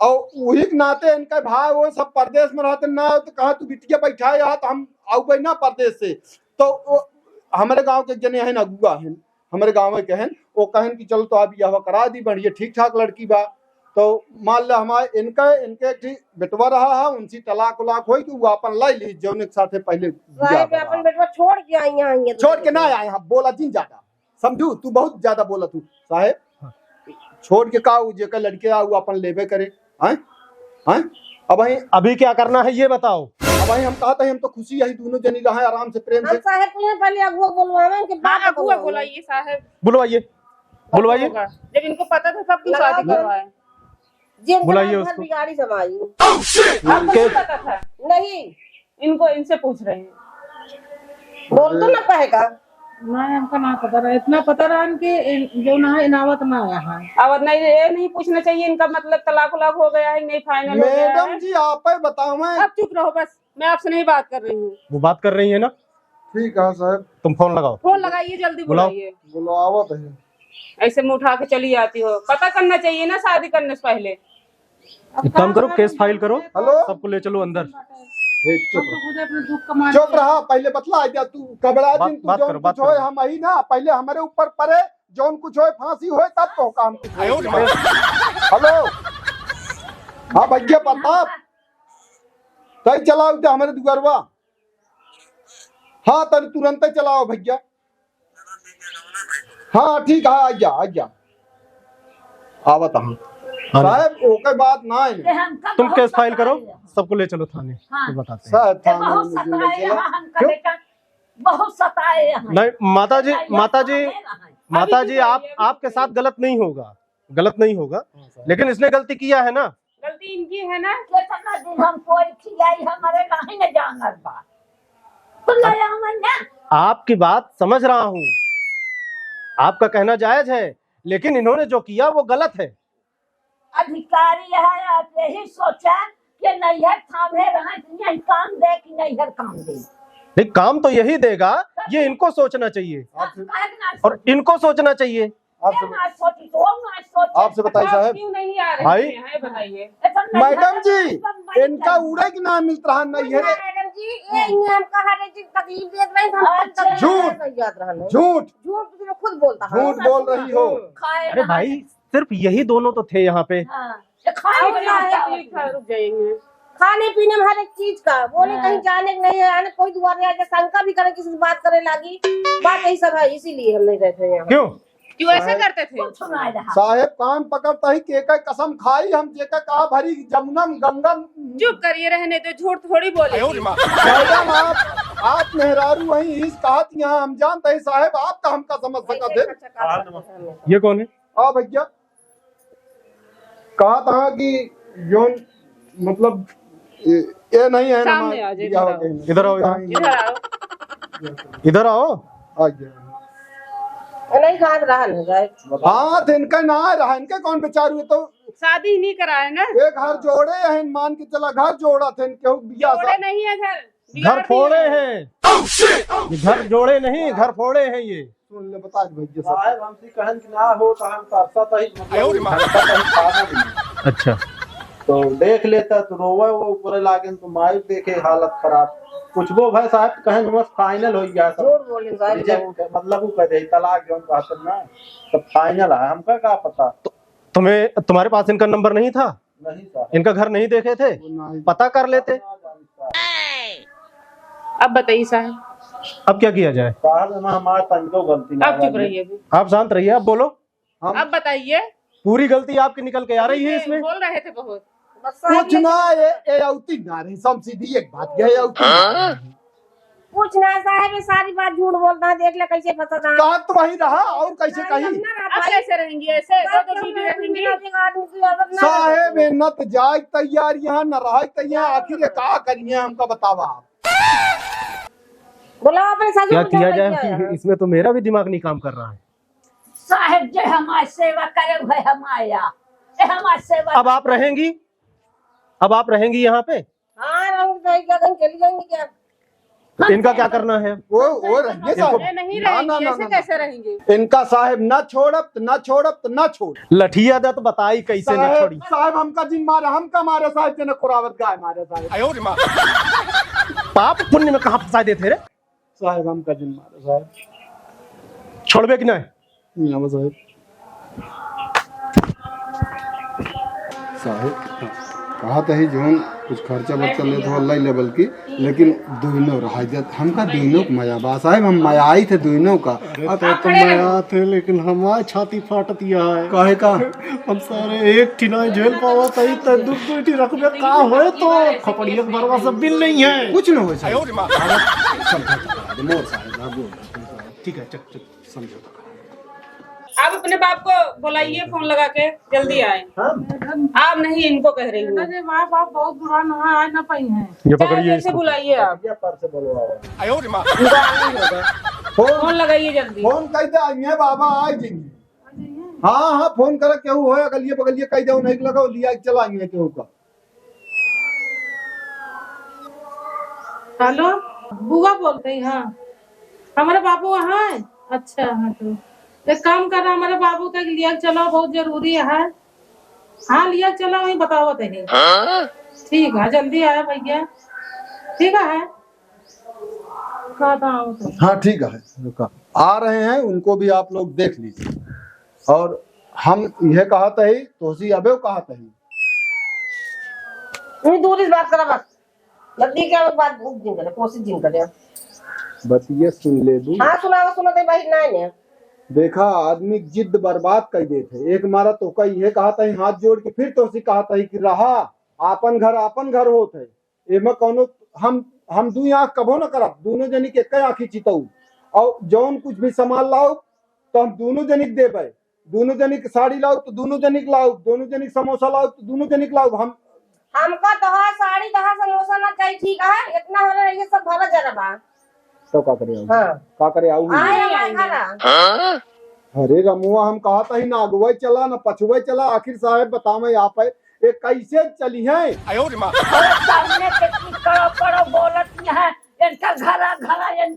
[SPEAKER 1] और वही के नाते इनके भाई वो सब परदेश में रहते ना, तो कहा तू बिटिया बैठा यहाँ तो हम आऊ गई ना परदेश से, तो हमारे गांव के जने है ना गुआ है, हमारे गाँव में कहन वो कहन कि चलो तो आप यह करा दी, बढ़िया ठीक ठाक लड़की बा, तो मान लो हमारे इनके ठीक बेटवा रहा है, उनसी तलाक उलाक हो कि वो अपन लाई ली जो साथे पहले
[SPEAKER 5] अपन बेटवा छोड़ के आई यहाँ,
[SPEAKER 1] छोड़ के ना आए, हम बोला जिन ज्यादा समझू, तू बहुत ज्यादा बोला तू साहेब। छोड़ के का जेकर लड़के वो अपन लेबे करे हैं हैं। अब
[SPEAKER 6] अभी क्या करना है ये बताओ।
[SPEAKER 1] अब हम कहा था हम तो खुशी है, दोनों जनी रहे आराम से प्रेम से।
[SPEAKER 5] साहब पहले अगुआ बुलवावे उनके बाद
[SPEAKER 8] अगुआ बुलाइए साहब,
[SPEAKER 6] बुलवाइए बुलवाइए।
[SPEAKER 8] जब इनको पता था सब कुछ शादी करवाए,
[SPEAKER 6] बुलाइए उसको।
[SPEAKER 5] बिगाड़ी समाई
[SPEAKER 8] आपको पता था
[SPEAKER 5] नहीं,
[SPEAKER 8] इनको इनसे पूछ रहे हैं।
[SPEAKER 5] बोल तो ना पाएगा
[SPEAKER 3] ना, हमको ना पता रहा, इतना पता रहा कि जो ना है इनावत ना आया है।
[SPEAKER 8] अब नहीं ये नहीं पूछना चाहिए इनका मतलब तलाक उलाक हो गया है नहीं, फाइनल हो गया है।
[SPEAKER 1] मैडम जी आप ही बताओ।
[SPEAKER 8] अब चुप रहो बस, मैं आपसे नहीं बात कर रही हूँ।
[SPEAKER 6] वो बात कर रही है ना,
[SPEAKER 1] ठीक है साहब।
[SPEAKER 6] तुम फोन लगाओ,
[SPEAKER 8] फोन लगाइए जल्दी, बुलाइए।
[SPEAKER 1] बुलावत है,
[SPEAKER 8] ऐसे मुँह उठा के चली आती हो, पता करना चाहिए ना शादी करने से पहले।
[SPEAKER 6] एक काम करो, केस फाइल करो,
[SPEAKER 1] हेलो
[SPEAKER 6] सबको ले चलो अंदर।
[SPEAKER 1] चुप रहा, पहले बतला दिया तू घबरा दिन, तू जो कुछ हो हम ही ना, पहले हमारे ऊपर पड़े जौन कुछ हो फांसी हो तब तो काम। हेलो हाँ भैया प्रताप तय चलाओ हमारे दुगरवा, हाँ तर तुरंत चलाओ भैया। हाँ ठीक है, आजा आवत हम साहब, ओके बात ना है।
[SPEAKER 6] तुम केस फाइल करो, सबको ले चलो थाने। तो बताते हैं।
[SPEAKER 2] बहुत सताए यहाँ।
[SPEAKER 6] नहीं माता जी आपके साथ गलत नहीं होगा, लेकिन इसने गलती किया है ना।
[SPEAKER 8] गलती इनकी है ना।
[SPEAKER 2] कितना दिन हम कोई खिलाई हमारे नहीं न जानत बा, बुलाया हमन ना।
[SPEAKER 6] आपकी बात समझ रहा हूँ, आपका कहना जायज है, लेकिन इन्होंने जो किया वो गलत है।
[SPEAKER 2] अधिकारी है, आप यही सोचा कि नैहर थामे रहा, यही काम दे कि नैहर काम दे।
[SPEAKER 6] नहीं, काम तो यही देगा, ये इनको सोचना चाहिए और इनको सोचना चाहिए।
[SPEAKER 1] आपसे बताइए साहब।
[SPEAKER 8] क्यों नहीं आ रहे
[SPEAKER 6] भाई।
[SPEAKER 8] हैं बताइए।
[SPEAKER 1] मैडम जी इनका उड़े की नाम मिल रहा नहीं है।
[SPEAKER 5] मैडम जी ये हम कहा रहे जी तकलीफ देख रहे हैं हम
[SPEAKER 1] झूठ
[SPEAKER 5] याद रहा
[SPEAKER 1] झूठ
[SPEAKER 5] झूठ तो खुद बोलता है।
[SPEAKER 1] झूठ बोल रही हो।
[SPEAKER 6] अरे भाई सिर्फ यही दोनों तो थे यहाँ पे।
[SPEAKER 8] रुक जाएंगे।
[SPEAKER 5] खाने पीने में हर एक चीज का बोले कहीं जाने नहीं है आने कोई दुआरे आके शंका भी करे किसी से बात करे लागी बात यही सब है इसीलिए हम नहीं रहते यहाँ।
[SPEAKER 6] क्यों
[SPEAKER 8] क्यों ऐसे करते थे?
[SPEAKER 1] साहेब कान पकड़ता ही केका कसम खाई हम जेका कहा भरी जमुना गंगा।
[SPEAKER 8] चुप करिए रहने दो झूठ थोड़ी बोले।
[SPEAKER 1] मैडम आप मेहरारू वही इस कहत यहाँ हम जानते हैं साहेब आपका हमका समझ सका थे।
[SPEAKER 6] ये कौन है?
[SPEAKER 1] हाँ भैया कहा था कि जो मतलब ये नहीं है ना
[SPEAKER 8] सामने आ जाइए,
[SPEAKER 6] इधर आओ
[SPEAKER 8] इधर आओ।
[SPEAKER 6] इधर आओ।
[SPEAKER 1] आ गया।
[SPEAKER 5] नहीं खाद रहा नहीं जाए।
[SPEAKER 1] हाँ तो इनका ना रहा इनके कौन बेचारू है तो
[SPEAKER 8] शादी ही नहीं कराए ना।
[SPEAKER 1] एक घर जोड़े हैं मान के चला घर जोड़ा थे इनके बिया
[SPEAKER 8] जोड़े नहीं है घर
[SPEAKER 6] घर फोड़े हैं। ये घर जोड़े नहीं घर फोड़े हैं ये।
[SPEAKER 1] सुन ले बता भैया
[SPEAKER 9] साहब हमसे कहन कि ना हो तो हम करता तो ही मतलब
[SPEAKER 6] अच्छा
[SPEAKER 9] तो देख लेता तो रोवे वो ऊपर लागे तो माई देखे हालत खराब कुछ वो भाई साहब कहें बस फाइनल हो गया सब
[SPEAKER 5] झूठ बोले
[SPEAKER 9] मतलब वो कह दे तलाक जो कहते ना तो फाइनल है हमका क्या पता।
[SPEAKER 6] तुम्हें तुम्हारे पास इनका नंबर नहीं था?
[SPEAKER 9] नहीं साहब
[SPEAKER 6] इनका घर नहीं देखे थे? पता कर लेते।
[SPEAKER 8] अब बताइए साहब
[SPEAKER 6] अब क्या किया जाए?
[SPEAKER 9] साहब हमारे तंजो गलती
[SPEAKER 8] आप चुप रहिए
[SPEAKER 6] आप शांत रहिए। आप बोलो।
[SPEAKER 8] अब बताइए।
[SPEAKER 6] पूरी गलती आपकी निकल के आ रही है इसमें।
[SPEAKER 8] बोल रहे थे बहुत
[SPEAKER 1] कुछ ना ये औती ना रही सब सीधी एक बात ये औती
[SPEAKER 5] कुछ ना साहब ये सारी बात झूठ बोलता है देख ले कैसे फंसा
[SPEAKER 1] कहा तो वही रहा और कैसे कही
[SPEAKER 8] अब कैसे रहेंगी ऐसे तो बीवी रहेंगी।
[SPEAKER 1] साहेब न तो जाए तैयार यहाँ न रहा तैयार आखिर क्या करिए हमका बतावा आप
[SPEAKER 5] बोला अपने साथ
[SPEAKER 6] क्या किया जाए इसमें तो मेरा भी दिमाग नहीं काम कर रहा है।
[SPEAKER 2] साहेब जो हमारी सेवा करे हुए हम आया हमारी सेवा।
[SPEAKER 6] अब आप रहेंगी यहाँ पे?
[SPEAKER 5] हाँ रहूंगी तो क्या कहीं चली जाएंगी क्या?
[SPEAKER 6] इनका क्या करना है?
[SPEAKER 1] वो रहेंगे साहब
[SPEAKER 8] नहीं रहेंगी ऐसे कैसे रहेंगे?
[SPEAKER 1] इनका साहेब न छोड़ब न छोड़
[SPEAKER 6] लठिया दे तो बताई कैसे न छोड़ी।
[SPEAKER 1] साहेब हमका जिन मारे हमका मारे साहेब ने कुरावत गाय मारे साहेब
[SPEAKER 6] पाप पुण्य में कहाँ फंसा देते रे
[SPEAKER 1] साहेब हमका जिन मारे साहेब
[SPEAKER 6] छोड़बे कि नहीं?
[SPEAKER 1] साहेब साहेब कहा था ही जोन कुछ खर्चा वर्चा ले तो अल्लाह लेवल की लेकिन दुइनो रहा जात हमका दुइनो का मजा बा साहब हम मजा आई थे दुइनो का
[SPEAKER 6] तो मजा थे लेकिन हमारी छाती फाटत है
[SPEAKER 1] काहे का
[SPEAKER 6] हम सारे एक ठिना झेल पावा तई त दुटी रखबे का होए तो खपड़िया भरवा सब बिल नहीं है
[SPEAKER 1] कुछ न हो साहब मोर साहब
[SPEAKER 6] ठीक है चल समझो।
[SPEAKER 8] आप अपने बाप को बुलाइए फोन लगा के जल्दी आए। आप नहीं इनको कह रही हूँ।
[SPEAKER 3] अरे माँ बाप बहुत बुरा ना आ ना पाई हैं।
[SPEAKER 6] ये पकड़िए
[SPEAKER 8] कैसे बुलाइए आप
[SPEAKER 9] पर से बोलवाओ
[SPEAKER 8] फोन लगाइए जल्दी।
[SPEAKER 1] फोन कह दे आइए बाबा आ जाएंगे। हाँ फोन कर केहू हो गलिए बगलिए कह दो नहीं लगाओ लिया चला आएंगे केहू का।
[SPEAKER 3] हेलो बुआ बोलते हैं। हाँ हमारे बाबू वहाँ है। अच्छा हाँ तो एक काम कर रहा हमारे बाबू का लिया चलो बहुत जरूरी है। हाँ लिया चलो वही बताओ तेरे। ठीक है जल्दी आया भैया। ठीक है
[SPEAKER 1] हाँ ठीक है आ रहे हैं उनको भी आप लोग देख लीजिए और हम यह कहा था तो अबे कहा था
[SPEAKER 5] दूरी से बात करा बस जल्दी क्या बात जिन करे कोशिश जिन करे
[SPEAKER 1] बस ये सुन ले दू।
[SPEAKER 5] हाँ सुना दे भाई ना
[SPEAKER 1] देखा आदमी जिद बर्बाद कर देते एक मारा तो कई ये कहा था हाथ जोड़ के फिर तो कहा था कि रहा आपन घर होत है एमे कौनो हम दू आँख कबो न करब दोनों जनी के कई आँखी चितऊ और जौन कुछ भी सामान लाओ तो हम दोनों जनिक देबे दोनों जनिक साड़ी लाओ तो दोनों जनिक लाओ दोनों जनिक समोसा लाओ तो दोनों जनिक लाओ।
[SPEAKER 5] हमका तो साड़ी दहा समोसा ना चाहिए। ठीक है इतना हो रहा है ये सब भरा जरा बा
[SPEAKER 1] तो का करे
[SPEAKER 5] हाँ
[SPEAKER 1] का करे आऊ अरे रमुआ हम कहा था ही ना अगुवाई चला ना पछुआई चला आखिर साहब बतावे आप है ये कैसे चली है।
[SPEAKER 2] सामने कितनी कड़ो बोलत है इनका घर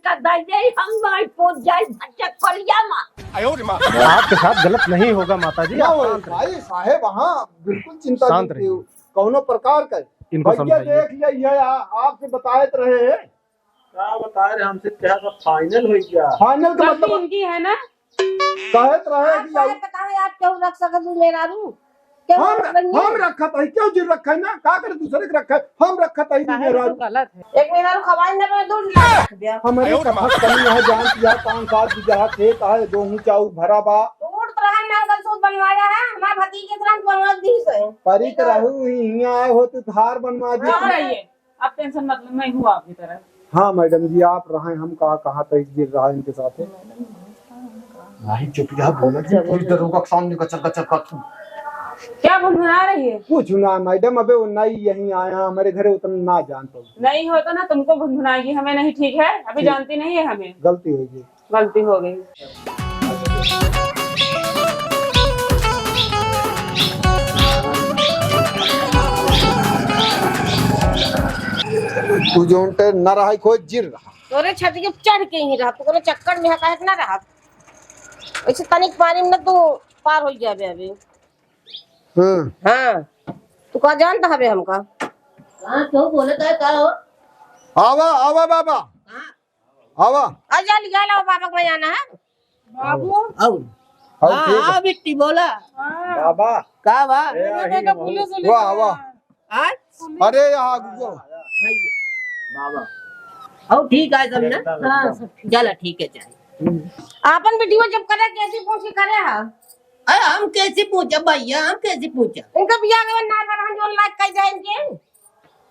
[SPEAKER 2] कर दे हम माई पहुंच जाए भटक कलिया मां।
[SPEAKER 6] आपके साथ गलत नहीं होगा माता जी,
[SPEAKER 1] ना
[SPEAKER 6] आप
[SPEAKER 1] वो
[SPEAKER 6] शांत रहिए।
[SPEAKER 1] भाई साहेब वहाँ बिल्कुल चिंता
[SPEAKER 6] शांत
[SPEAKER 1] नहीं
[SPEAKER 6] रहिए।
[SPEAKER 1] की। कौनो प्रकार का
[SPEAKER 6] इनको
[SPEAKER 1] भैया
[SPEAKER 6] समझाइए।
[SPEAKER 1] देख लिया ये आपसे बताए तो रहे हैं।
[SPEAKER 9] क्या बता रहे हमसे, क्या सब फाइनल हो गया?
[SPEAKER 1] फाइनल का
[SPEAKER 8] गलती
[SPEAKER 1] मतलब
[SPEAKER 8] इनकी है ना।
[SPEAKER 1] कहत रहे
[SPEAKER 5] आप
[SPEAKER 1] कि
[SPEAKER 5] साहब बताओ आप क्यों रख सकते हो मेरा रू? क्यों रख रही हैं?
[SPEAKER 1] हम रखा था क्यों जी रखा है ना का करे दूसरे के रखा है हम रखा था ही
[SPEAKER 8] साहब
[SPEAKER 1] मेरा
[SPEAKER 8] तो गलत है।
[SPEAKER 5] एक मेरा रू खवाई ना मैं दूध ला रख दिया।
[SPEAKER 1] हमारे कहा कमी है जान किया 5 साल की जहाँ खेत है गेहूं चाउ भरा बा
[SPEAKER 5] दूध तो रहा ना गल सूद बनवाया है हमारे भतीजे के तुरंत बनवा दी से।
[SPEAKER 1] परिक रहू यहाँ आए हो तो धार बनवा
[SPEAKER 8] चुप
[SPEAKER 1] दिया।
[SPEAKER 8] रहिए, आप टेंशन मत लो, मैं हूँ आपकी तरह।
[SPEAKER 1] हाँ मैडम जी आप रहे हम कहा तक गिर रहा है इनके साथ है। नहीं चुप जा बोला पुलिस दरोगा के सामने कचर कचर का
[SPEAKER 8] क्या भुनभुना रही है?
[SPEAKER 1] कुछ ना मैडम अबे वो नहीं यहीं आया हमारे घरे उतना ना जानता हूँ।
[SPEAKER 8] नहीं होता ना तुमको भुनभुनाएगी, हमें नहीं। ठीक है, अभी
[SPEAKER 1] ठीक।
[SPEAKER 8] जानती नहीं है हमें,
[SPEAKER 1] गलती हो गई।
[SPEAKER 8] गलती हो गई।
[SPEAKER 1] तू जो न रहा कोई जिर रहा
[SPEAKER 5] तोरे छत के चढ़ के ही रहा तू चक्कर में हकायत ना रहा। ऐसे तनिक पानी में तू पार हो जाबे अभी। हाँ तू का जानता है हमका?
[SPEAKER 2] हां क्यों बोले का हो?
[SPEAKER 1] आवा आवा बाबा आवा
[SPEAKER 5] आजा लिया ला बाबा को जाना है।
[SPEAKER 8] बाबू
[SPEAKER 1] आओ ठीक है।
[SPEAKER 2] बिट्टी बोला
[SPEAKER 9] बाबा
[SPEAKER 2] का बा?
[SPEAKER 1] वाह वाह अरे यहाँ गुगो
[SPEAKER 2] बाबा ओ ठीक है सब ना। हां चला ठीक है चल।
[SPEAKER 5] आपन वीडियो जब करे कैसी पूछी करे है?
[SPEAKER 2] अरे हम कैसे पूछा भैया, हम कैसे पूछा?
[SPEAKER 5] इनका बियाह में ना पर हम जो लाइक कर जाए इनके।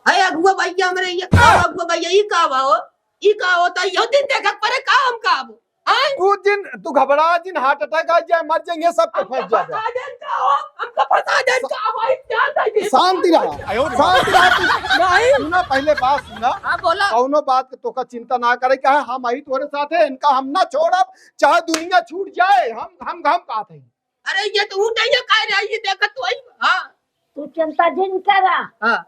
[SPEAKER 2] अरे अगुआ भैया हमरे ये अगुआ भैया ई का बा हो? ई का होता यो दिन देखा परे का हम का अब
[SPEAKER 1] तू दिन तू घबरा दिन हार्ट अटैक आ जाए मर जाएंगे सब पे फंस जाएगा। शांति रहा तू सुना पहले बात सुना।
[SPEAKER 2] हां बोला।
[SPEAKER 1] कौनो बात के तोका चिंता ना करे क्या हम आई तोरे साथ है इनका हम ना छोड़ब चाहे दुनिया छूट जाए हम कहत है।
[SPEAKER 2] अरे ये तो उठैया कह रहा है देखत तो आई। हां तू चिंता जिन करा। हां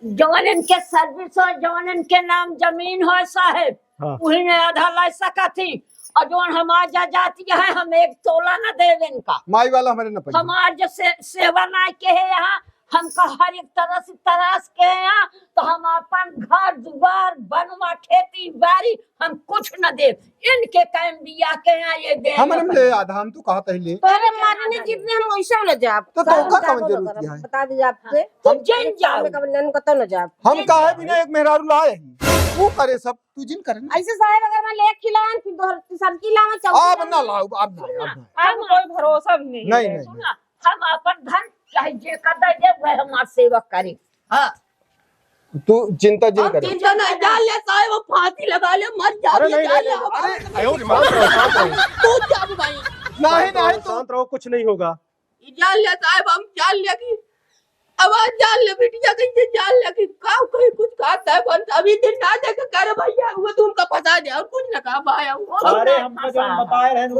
[SPEAKER 2] जवन इनके सर्विस हो जवन इनके नाम जमीन हो साहब वही ने आधा ला सका थी और जवन हमार जा जाती है हम एक तोला न देव इनका।
[SPEAKER 1] माई वाला हमारे न पड़ी
[SPEAKER 2] हमार जो सेवा ना के है यहाँ हमका हर एक तरह से तराश के है यहाँ तो हम अपन घर दुआर बनवा खेती बाड़ी हम कुछ न दे इनके काम दिया के यहाँ ये दे
[SPEAKER 1] हमारे में ले आधा हम तू कहत है ले
[SPEAKER 5] तोरे मारने जितने हम वैसे न जाब।
[SPEAKER 1] तो तोका कौन जरूरत है
[SPEAKER 5] बता दीजिए आपसे
[SPEAKER 2] तू जन जाओ
[SPEAKER 5] हमें कब नन कतो न जाब।
[SPEAKER 1] हम काहे बिना एक मेहरारू लाए तू करे सब तू जिन करे ना।
[SPEAKER 5] ऐसे साहब अगर मैं लेक खिलान फिर दोहर सब्जी लावा
[SPEAKER 1] अब ना लाओ अब ना
[SPEAKER 8] अब कोई भरोसा भी नहीं
[SPEAKER 1] नहीं
[SPEAKER 8] है।
[SPEAKER 1] नहीं
[SPEAKER 2] सुना हम अपन धन चाहे जे कर दे वह हमार सेवक करे। हाँ
[SPEAKER 1] तू चिंता जिन करे।
[SPEAKER 2] चिंता नहीं डाल ले साहब वो फांसी लगा ले मर जा
[SPEAKER 6] अरे नहीं नहीं अरे
[SPEAKER 2] तू जा भाई
[SPEAKER 1] नहीं
[SPEAKER 6] शांत रहो, कुछ नहीं होगा।
[SPEAKER 2] जान ले साहब हम जान ले की आवाज जान ले बिटिया कहीं जान ले की का कोई कुछ खाता है बंद अभी दिन ना देख कर भैया वो तुमका फंसा दे और कुछ ना कहा भाया
[SPEAKER 9] अरे हमको जो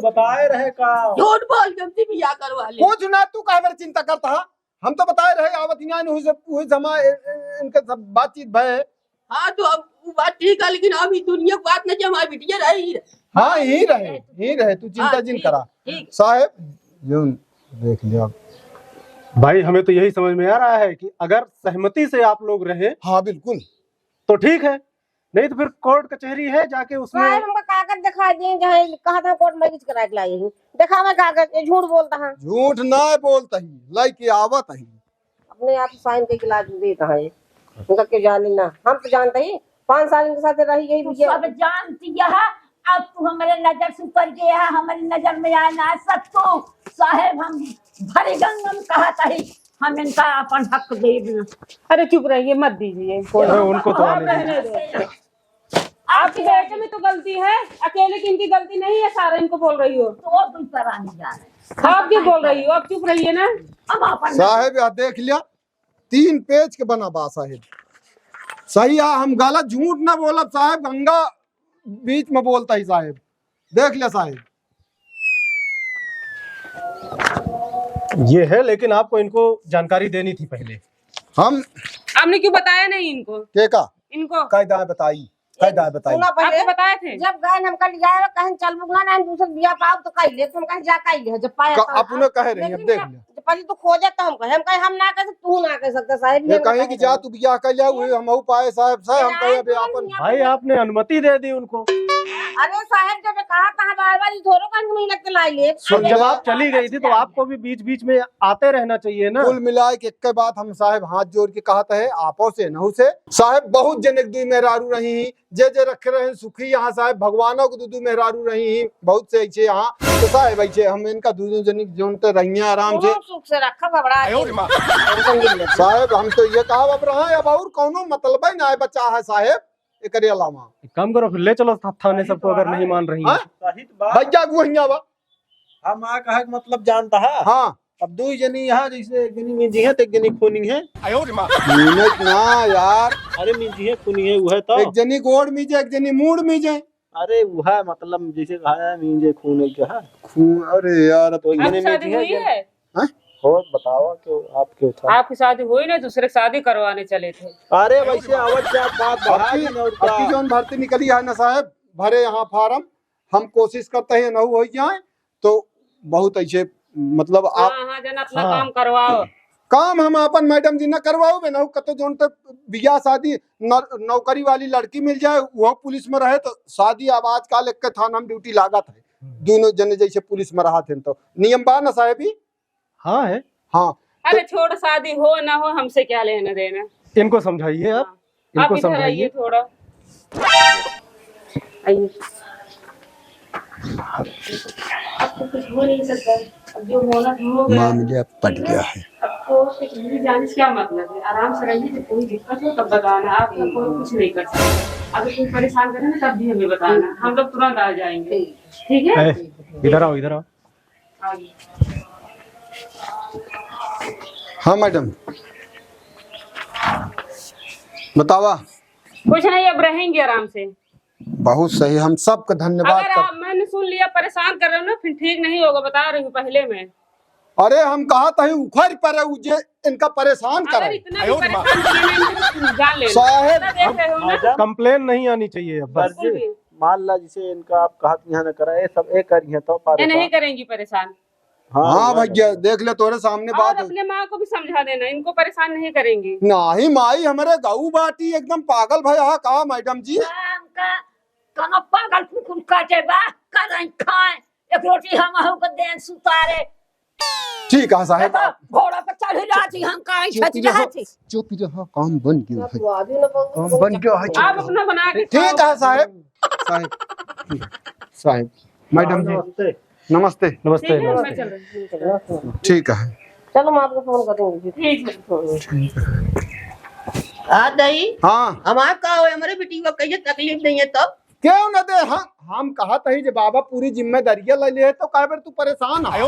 [SPEAKER 9] बताए रहे का
[SPEAKER 2] झूठ बोल के हमसे बियाह करवा ले।
[SPEAKER 1] कुछ ना तू काहे चिंता करता है हम तो बताए रहे आवत यहाँ हुई जमा इनके सब बातचीत भय।
[SPEAKER 2] हाँ तो अब वो बात ठीक है लेकिन अभी दुनिया की बात नहीं हमारी बिटिया रही।
[SPEAKER 1] हाँ यही रहे तू चिंता जिन करा साहेब यूं देख लिया।
[SPEAKER 6] भाई हमें तो यही समझ में आ रहा है कि अगर सहमति से आप लोग रहे
[SPEAKER 1] हाँ बिल्कुल
[SPEAKER 6] तो ठीक है, नहीं तो फिर कोर्ट कचहरी है जाके उसमें
[SPEAKER 5] साहब हमका कागज दिखा दिए जहाँ कहा था कोर्ट मैरिज करा के लाई दिखावा कागज ये झूठ बोलता है।
[SPEAKER 1] झूठ ना बोलता ही लाई के आवत ही
[SPEAKER 5] अपने आप साइन के गिलास देता है उनका क्यों जाने ना हम तो जानते ही 5 साल इनके साथ रही यही भैया
[SPEAKER 2] सब जानती है अब तू हमारे नजर से ऊपर गया है हमारी नजर में आए ना सब तो साहेब हम भरी गंगम कहा था ही हम इनका अपन हक दे देना।
[SPEAKER 8] अरे चुप रहिए मत दीजिए
[SPEAKER 6] उनको तो आने
[SPEAKER 8] रहने दो। आपकी बेटे में तो गलती है अकेले की इनकी गलती नहीं है सारा इनको बोल रही हो
[SPEAKER 2] तो तुम पर आने जा रहे
[SPEAKER 8] आप क्यों बोल रही हो आप चुप रहिए ना।
[SPEAKER 2] हम अपन
[SPEAKER 1] साहेब यहाँ देख लिया 3 पेज के बना बा साहेब सही है हम गलत झूठ ना बोला साहेब गंगा बीच में बोलता ही साहेब देख लिया साहेब।
[SPEAKER 6] ये है, लेकिन आपको इनको जानकारी देनी थी पहले।
[SPEAKER 1] हम
[SPEAKER 8] आपने क्यों बताया नहीं इनको?
[SPEAKER 1] के का
[SPEAKER 8] इनको
[SPEAKER 1] कायदा बताई कैदा बताई
[SPEAKER 5] सुना पहले
[SPEAKER 8] आपको बताए थे
[SPEAKER 5] जब गए हम कल जाए कहीं चल बुगना ना दूसरा बिया पाओ तो कह ले तुम कहीं जा कह ले जब पाया तो
[SPEAKER 1] अपने कह रही है, अब देख ले
[SPEAKER 5] पहले तो खोजे तो हम कहे हम ना कह तू ना कह सकता साहब
[SPEAKER 1] ये कहे कि जा तू बियाह कर जा हम पाए साहब हम कहे अबे अपन
[SPEAKER 6] भाई आपने अनुमति दे दी उनको,
[SPEAKER 5] अरे साहब जब कहा कहा बार बार थोड़ो का नहीं लगते लाई ले
[SPEAKER 6] तो जब आप चली गई थी तो आपको भी बीच बीच में आते रहना चाहिए ना।
[SPEAKER 1] कुल मिलाए के एक बात हम साहब हाथ जोड़ के कहते है आपो से नहु से साहब बहुत जनक दुई मेहरारू रही जे रखे रहे सुखी यहाँ साहब भगवानों को दू मेहरारू रही बहुत से ऐसे यहाँ तो साहब ऐसे हम इनका दूध जनिक जोनते रही आराम से
[SPEAKER 5] सुख से रखा घबरा
[SPEAKER 1] साहब हम तो ये कहा अब रहा अब और कौनो मतलब है ना बच्चा है साहब एकरे अलावा
[SPEAKER 6] एक काम करो फिर ले चलो थाने सबको अगर नहीं मान रही है।
[SPEAKER 9] सही बात
[SPEAKER 1] भैया गुहिया बा
[SPEAKER 9] हम आ कहे के मतलब जानता है।
[SPEAKER 1] हाँ
[SPEAKER 9] अब दो जनी यहाँ जैसे एक जनी मिंजी है तो एक जनी खूनी है।
[SPEAKER 1] मिनट ना यार
[SPEAKER 9] अरे मिंजी है खूनी है वह तो
[SPEAKER 1] एक जनी गोड़ मीजे एक जनी मूड मीजे
[SPEAKER 9] अरे वह मतलब जैसे कहा मिंजे खून है क्या
[SPEAKER 1] अरे यार
[SPEAKER 9] तो एक जनी
[SPEAKER 8] आपकी शादी
[SPEAKER 9] मिंजी
[SPEAKER 8] हुई
[SPEAKER 9] है
[SPEAKER 8] है
[SPEAKER 9] और बताओ क्यों आप क्यों था
[SPEAKER 8] आपकी शादी हुई ना दूसरे शादी करवाने चले थे
[SPEAKER 9] अरे वैसे आवत जात बात बढ़ा दी ना और क्या।
[SPEAKER 1] आपकी जो भर्ती निकली है ना साहब भरे यहाँ फार्म हम कोशिश करते हैं न हो जाए तो बहुत ऐसे मतलब आप
[SPEAKER 8] हाँ हाँ जन अपना काम करवाओ
[SPEAKER 1] काम हम अपन मैडम जी न करवाओ बे न कतो जोन तक बियाह शादी नौकरी वाली लड़की मिल जाए वो पुलिस में रहे तो शादी अब आजकल एक थाना में ड्यूटी लागत है दोनों जने जैसे पुलिस में रहा थे तो नियम बा ना साहब
[SPEAKER 6] हाँ है।
[SPEAKER 1] हाँ
[SPEAKER 8] अरे छोड़ शादी हो ना हो हमसे क्या लेना देना।
[SPEAKER 6] इनको समझाइए आप
[SPEAKER 8] आप
[SPEAKER 6] इनको
[SPEAKER 8] इधर आइए
[SPEAKER 6] समझाइए।
[SPEAKER 8] थोड़ा आइए आपको कुछ हो नहीं सकता अब जो होना हो गया
[SPEAKER 1] मामला पट गया है
[SPEAKER 8] आपको कुछ जाने से क्या मतलब है आराम से रहिए जब कोई दिक्कत हो तब बताना आप कोई कुछ नहीं कर सकते अगर कोई परेशान करे ना तब भी हमें बताना हम लोग तुरंत आ जाएंगे ठीक है
[SPEAKER 6] इधर आओ इधर आओ।
[SPEAKER 8] आइए
[SPEAKER 1] हाँ मैडम बतावा
[SPEAKER 8] कुछ नहीं अब रहेंगे आराम से
[SPEAKER 1] बहुत सही हम सबका धन्यवाद
[SPEAKER 8] अगर आप मैंने सुन लिया परेशान कर रहे हो ना फिर ठीक नहीं होगा बता रही हूँ पहले में
[SPEAKER 1] अरे हम कहा था उखड़ पर उजे इनका परेशान
[SPEAKER 8] अगर
[SPEAKER 1] करे
[SPEAKER 8] इतना भी परेशान किए ना इनको जान लेना
[SPEAKER 1] साहब,
[SPEAKER 8] इतना देख रहे हो ना
[SPEAKER 6] कंप्लेन नहीं आनी चाहिए अब बस।
[SPEAKER 8] बिल्कुल भी।
[SPEAKER 9] मान ला जिसे इनका आप कहा यहाँ न करा ये सब एक करी है तो
[SPEAKER 8] ये नहीं करेंगी परेशान
[SPEAKER 1] हाँ भैया देख ले तोरे सामने
[SPEAKER 8] और
[SPEAKER 1] बात
[SPEAKER 8] अपने माँ को भी समझा देना इनको परेशान नहीं करेंगी
[SPEAKER 1] नहीं माई हमारे गऊ बाटी एकदम पागल भाई हाँ कहा मैडम जी
[SPEAKER 2] का कनो पागल कुकुर काटे बा करें खाए एक रोटी हम हो के देन सुतारे
[SPEAKER 1] ठीक है साहब
[SPEAKER 2] घोड़ा पर चढ़ जाती हम कहीं छत जाती
[SPEAKER 1] चुप रहो काम बन गया है काम बन गया है
[SPEAKER 8] आप अपना बना के
[SPEAKER 1] ठीक है साहब साहब साहब मैडम जी नमस्ते
[SPEAKER 6] नमस्ते
[SPEAKER 8] ठीक है मैं
[SPEAKER 6] नमस्ते।
[SPEAKER 8] चल रही हूँ
[SPEAKER 1] ठीक है
[SPEAKER 5] चलो मैं आपको फोन करूंगी
[SPEAKER 8] ठीक है
[SPEAKER 10] हाँ दही
[SPEAKER 1] हाँ
[SPEAKER 10] हमारा का हो हमारे बेटी को कहीं तकलीफ नहीं है तब
[SPEAKER 1] क्यों न दे हाँ हम कहा था जे बाबा पूरी जिम्मेदारियां ले ले तो कह बार तू परेशान है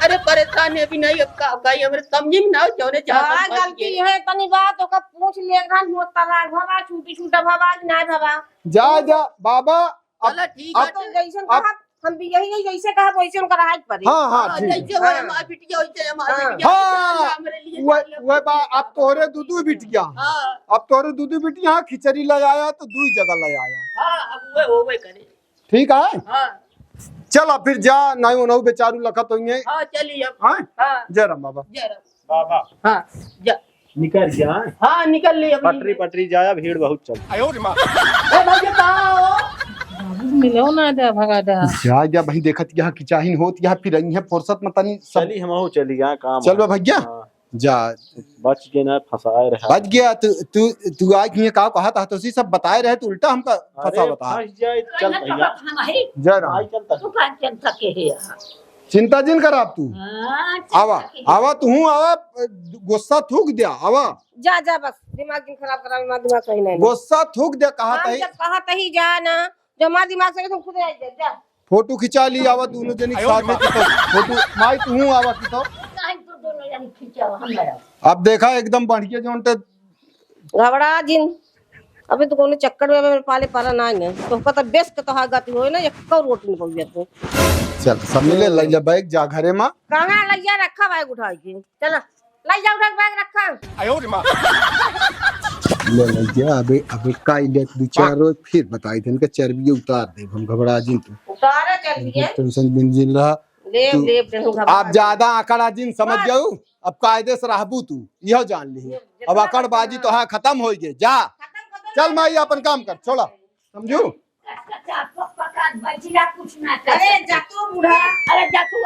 [SPEAKER 10] अरे परेशान है भी नहीं अब का गई हमारे समझी में ना जोने
[SPEAKER 5] हाँ गलती है तनी बात ओका पूछ ले घान मोत तलाक भवा छूटी छूटा भवा कि ना भवा
[SPEAKER 1] जा जा बाबा
[SPEAKER 10] चलो ठीक है
[SPEAKER 5] तो जैसे कहा हम भी यही जैसे कहा वैसे उनका राहत पड़े
[SPEAKER 1] हाँ हाँ ठीक
[SPEAKER 10] जैसे हो हमारी बेटी वैसे हमारी बेटी
[SPEAKER 1] हाँ
[SPEAKER 10] हमारे लिए
[SPEAKER 1] वह बा अब तोरे दूधू बिटिया
[SPEAKER 10] हाँ
[SPEAKER 1] अब तोरे दूधू बिटिया खिचड़ी ले आया तो दूई जगह ले आया
[SPEAKER 10] हाँ अब वो करे
[SPEAKER 1] ठीक है
[SPEAKER 10] हाँ
[SPEAKER 1] चल अब फिर जा नहीं उन्हों बेचारू लखत होंगे
[SPEAKER 10] हाँ चलिए अब
[SPEAKER 1] हाँ
[SPEAKER 10] हाँ
[SPEAKER 1] जय राम बाबा
[SPEAKER 10] जरा
[SPEAKER 9] बाबा
[SPEAKER 10] हाँ जा
[SPEAKER 9] निकल गया
[SPEAKER 10] हाँ निकल ली अभी
[SPEAKER 9] पटरी पटरी जाया भीड़ बहुत चल
[SPEAKER 10] ए भैया कहाँ हो
[SPEAKER 3] मिलो ना दे भगा दे
[SPEAKER 1] जा जा भाई देखत यहाँ खिंचाहिन होत यहाँ फिर यहाँ फुर्सत में तनी सब
[SPEAKER 9] चली हम चली गया काम
[SPEAKER 1] चल बे भैया
[SPEAKER 9] हाँ,
[SPEAKER 1] जा
[SPEAKER 9] बच के ना फंसाए रहा
[SPEAKER 1] बच गया तू तू तू आज ये का कहा था तो उसी सब बताए रहे तो उल्टा हमका फंसा
[SPEAKER 9] अरे
[SPEAKER 1] बता
[SPEAKER 9] फंस जाए चल भैया
[SPEAKER 1] जय राम
[SPEAKER 9] आई चलता
[SPEAKER 2] तू कान चल सके है
[SPEAKER 1] चिंता जिन कर आप तू आवा आवा तू आवा गुस्सा थूक दिया आवा
[SPEAKER 5] जा जा बस दिमाग दिन खराब करा मेरा दिमाग सही नहीं
[SPEAKER 1] गुस्सा थूक दिया कहा
[SPEAKER 5] हम
[SPEAKER 1] था
[SPEAKER 5] जब कहा तही जा ना जो हमारा दिमाग सही तुम खुद आ जा जा
[SPEAKER 1] फोटो खिंचा ली आवा दोनों जनी साथ में की तो फोटो माई तू आवा की तो
[SPEAKER 2] नहीं तो दोनों यानी खींचा हमरा
[SPEAKER 1] अब देखा एकदम बढ़िया जो उनते
[SPEAKER 5] घबरा जिन अबे तो कोने चक्कर में मेरे पाले पाला ना है तो पता बेस के तो हा गति होए ना एक कौ रोटी नहीं पड़ तू
[SPEAKER 1] चल सब मिले ले बैग जा घरे मां
[SPEAKER 5] कहां लइया रखा बैग उठा के चल ले जा उठा बैग रखा
[SPEAKER 11] ले लीजिए अबे अबे काई ले दो चार रोज फिर बताई थे इनके चर्बी उतार दे हम घबरा जिन तू
[SPEAKER 5] उतारा चल दिए
[SPEAKER 11] टेंशन बिन जिन रहा
[SPEAKER 5] देव देव ते हम घबरा
[SPEAKER 1] आप ज्यादा आंकड़ा जिन समझ जाऊ अब कायदे से रहबू तू यह जान ली अब आंकड़बाजी तो है खत्म हो गए जा चल माई अपन काम कर छोड़ा समझू
[SPEAKER 2] पका बचिला कुछ ना कर
[SPEAKER 5] अरे जा तू बूढ़ा
[SPEAKER 2] अरे जा तू